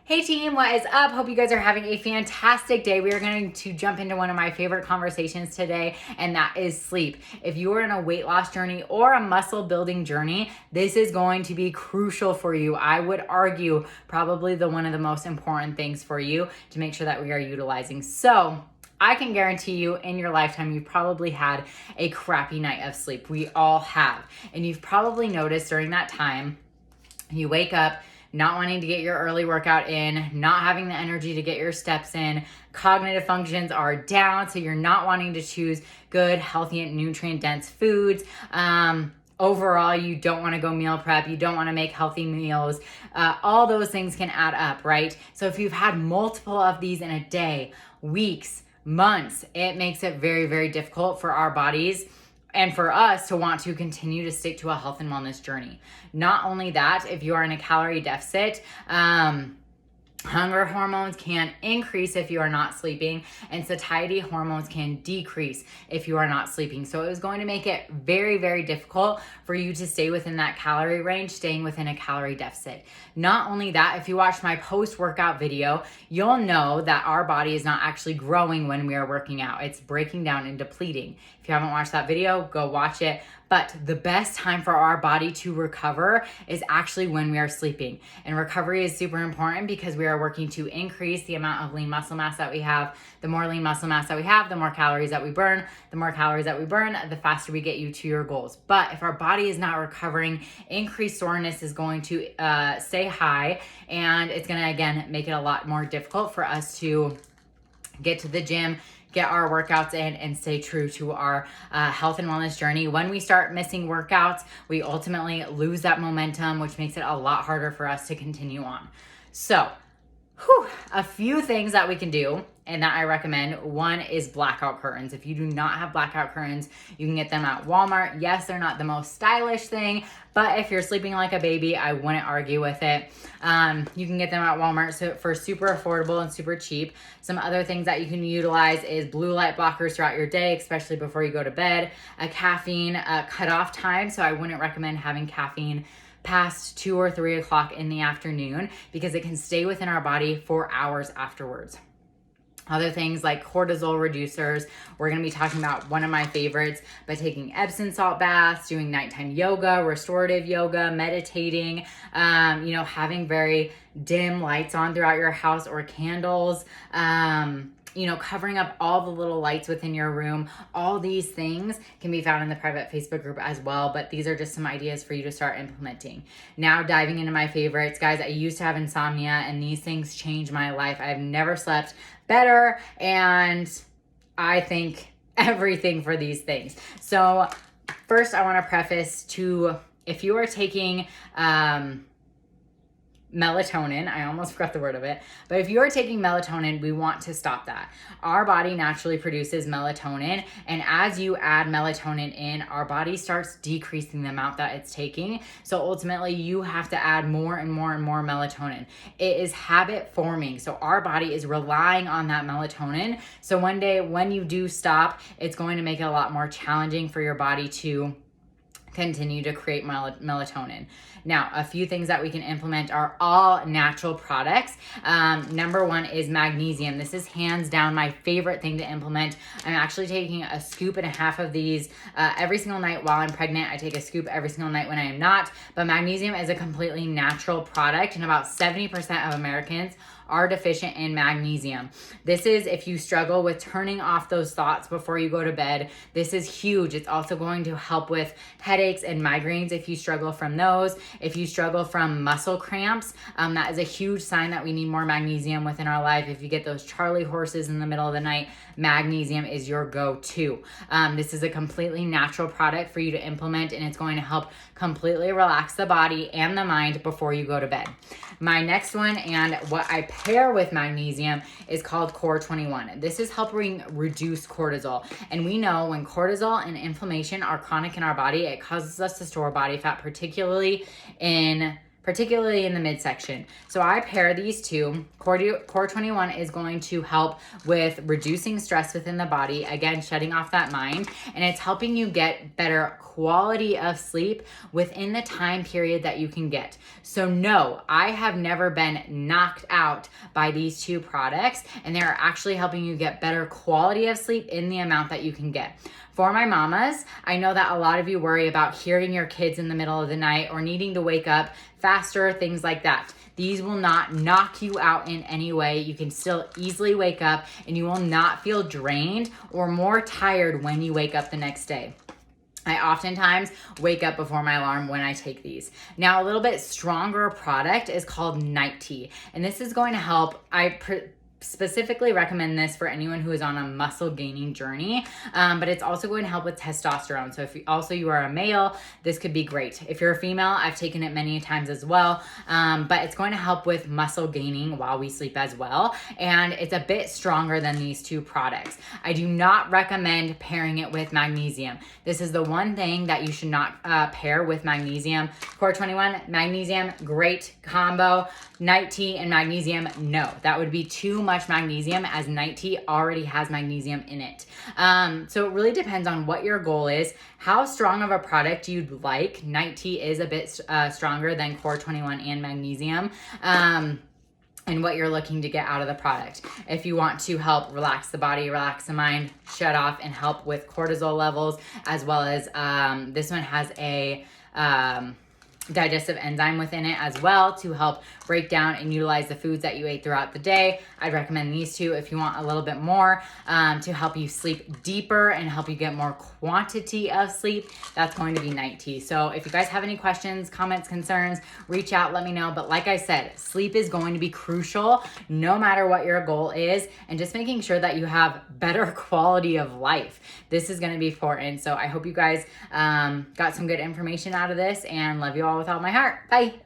Hey team, what is up? Hope you guys are having a fantastic day. We are going to jump into one of my favorite conversations today, and that is sleep. If you are in a weight loss journey or a muscle building journey, this is going to be crucial for you. I would argue probably one of the most important things for you to make sure that we are utilizing. So I can guarantee you in your lifetime, you've probably had a crappy night of sleep. We all have. And you've probably noticed during that time, you wake up not wanting to get your early workout in, not having the energy to get your steps in, cognitive functions are down, so you're not wanting to choose good, healthy, and nutrient-dense foods. Overall, you don't want to go meal prep, you don't want to make healthy meals. All those things can add up, right? So if you've had multiple of these in a day, weeks, months, it makes it very, very difficult for our bodies and for us to want to continue to stick to a health and wellness journey. Not only that, if you are in a calorie deficit, hunger hormones can increase if you are not sleeping, and satiety hormones can decrease if you are not sleeping. So it is going to make it very, very difficult for you to stay within that calorie range, staying within a calorie deficit. Not only that, if you watch my post-workout video, you'll know that our body is not actually growing when we are working out. It's breaking down and depleting. If you haven't watched that video, go watch it. But the best time for our body to recover is actually when we are sleeping. And recovery is super important because we are working to increase the amount of lean muscle mass that we have. The more lean muscle mass that we have, the more calories that we burn. The more calories that we burn, the faster we get you to your goals. But if our body is not recovering, increased soreness is going to stay high, and it's going to, again, make it a lot more difficult for us to get to the gym, get our workouts in, and stay true to our health and wellness journey. When we start missing workouts, we ultimately lose that momentum, which makes it a lot harder for us to continue on. So, a few things that we can do and that I recommend. One is blackout curtains. If you do not have blackout curtains, you can get them at Walmart. Yes, they're not the most stylish thing, but if you're sleeping like a baby, I wouldn't argue with it. You can get them at Walmart for super affordable and super cheap. Some other things that you can utilize is blue light blockers throughout your day, especially before you go to bed. A caffeine cutoff time, so I wouldn't recommend having caffeine past 2 or 3 o'clock in the afternoon because it can stay within our body for hours afterwards. Other things like cortisol reducers. We're going to be talking about one of my favorites by taking Epsom salt baths, doing nighttime yoga, restorative yoga, meditating, having very dim lights on throughout your house or candles, covering up all the little lights within your room. All these things can be found in the private Facebook group as well, but these are just some ideas for you to start implementing. Now diving into my favorites, guys, I used to have insomnia and these things changed my life. I've never slept better, and I thank everything for these things. So first I want to preface to, if you are taking melatonin, I almost forgot the word of it, but if you are taking melatonin, we want to stop that. Our body naturally produces melatonin, and as you add melatonin in, our body starts decreasing the amount that it's taking. So ultimately, you have to add more and more and more melatonin. It is habit forming, so our body is relying on that melatonin. So one day when you do stop, it's going to make it a lot more challenging for your body to continue to create melatonin. Now, a few things that we can implement are all natural products. Number one is magnesium. This is hands down my favorite thing to implement. I'm actually taking a scoop and a half of these every single night while I'm pregnant. I take a scoop every single night when I am not. But magnesium is a completely natural product, and about 70% of Americans are deficient in magnesium. This is if you struggle with turning off those thoughts before you go to bed. This is huge. It's also going to help with headaches and migraines if you struggle from those. If you struggle from muscle cramps, that is a huge sign that we need more magnesium within our life. If you get those Charlie horses in the middle of the night, magnesium is your go-to. This is a completely natural product for you to implement, and it's going to help completely relax the body and the mind before you go to bed. My next one, and what I pair with magnesium, is called Core 21. This is helping reduce cortisol. And we know when cortisol and inflammation are chronic in our body, it causes us to store body fat, particularly in particularly in the midsection. So I pair these two. Core 21 is going to help with reducing stress within the body, again, shutting off that mind, and it's helping you get better quality of sleep within the time period that you can get. So no, I have never been knocked out by these two products, and they're actually helping you get better quality of sleep in the amount that you can get. For my mamas, I know that a lot of you worry about hearing your kids in the middle of the night or needing to wake up faster, things like that. These will not knock you out in any way. You can still easily wake up and you will not feel drained or more tired when you wake up the next day. I oftentimes wake up before my alarm when I take these. Now, a little bit stronger product is called Night Tea, and this is going to help. Specifically recommend this for anyone who is on a muscle gaining journey, but it's also going to help with testosterone. So if you are a male, this could be great. If you're a female, I've taken it many times as well, but it's going to help with muscle gaining while we sleep as well, and it's a bit stronger than these two products. I do not recommend pairing it with magnesium. This is the one thing that you should not pair with magnesium. Core 21, magnesium, great combo. Night Tea and magnesium, no. That would be too much magnesium, as Night Tea already has magnesium in it. So it really depends on what your goal is, how strong of a product you'd like. Night Tea is a bit stronger than Core 21 and magnesium. And what you're looking to get out of the product. If you want to help relax the body, relax the mind, shut off, and help with cortisol levels, as well as this one has a digestive enzyme within it as well to help break down and utilize the foods that you ate throughout the day. I'd recommend these two if you want a little bit more to help you sleep deeper and help you get more quantity of sleep. That's going to be Night Tea. So if you guys have any questions, comments, concerns, reach out, let me know. But like I said, sleep is going to be crucial no matter what your goal is, and just making sure that you have better quality of life. This is going to be important. So I hope you guys got some good information out of this, and love you all with all my heart. Bye.